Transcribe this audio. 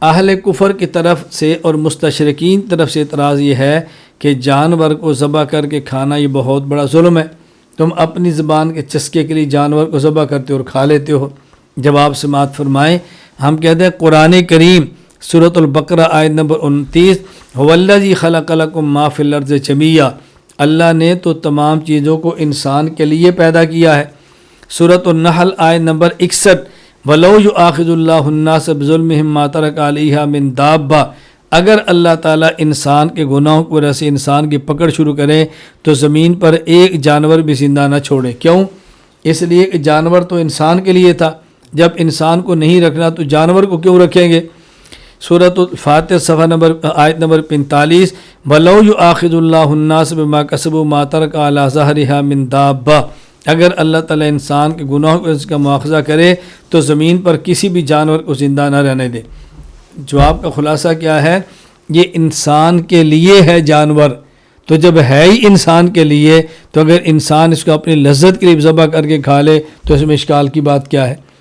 اہل کفر کی طرف سے اور مستشرقین طرف سے اعتراض یہ ہے کہ جانور کو ذبح کر کے کھانا یہ بہت بڑا ظلم ہے، تم اپنی زبان کے چسکے کے لیے جانور کو ذبح کرتے ہو اور کھا لیتے ہو۔ جواب سماعت فرمائیں، ہم کہتے ہیں قرآن کریم سورۃ البقرہ آیت نمبر 29، هو الذی خلق لکم ما فی الارض جمیعا، اللہ نے تو تمام چیزوں کو انسان کے لیے پیدا کیا ہے۔ سورۃ النحل آیت نمبر 61، وَلَوْ يُؤَاخِذُ اللَّهُ النَّاسَ بِظُلْمِهِمْ مَا تَرَكَ عَلَيْهَا مِن دَابَّةٍ، اگر اللہ تعالیٰ انسان کے گناہوں کی وجہ سے انسان کی پکڑ شروع کرے تو زمین پر ایک جانور بھی زندہ نہ چھوڑے۔ کیوں؟ اس لیے کہ جانور تو انسان کے لیے تھا، جب انسان کو نہیں رکھنا تو جانور کو کیوں رکھیں گے؟ سورۃ الفاتر صفحہ نمبر آیت نمبر 45، وَلَوْ يُؤَاخِذُ اللَّهُ النَّاسَ بِمَا كَسَبُوا مَا تَرَكَ عَلَىٰ ظَهْرِهَا مِن دَابَّةٍ، اگر اللہ تعالیٰ انسان کے گناہوں کو اس کا مواخذہ کرے تو زمین پر کسی بھی جانور کو زندہ نہ رہنے دے۔ جواب کا خلاصہ کیا ہے؟ یہ انسان کے لیے ہے جانور، تو جب ہے ہی انسان کے لیے تو اگر انسان اس کو اپنی لذت کے لیے ذبح کر کے کھا لے تو اس میں اشکال کی بات کیا ہے؟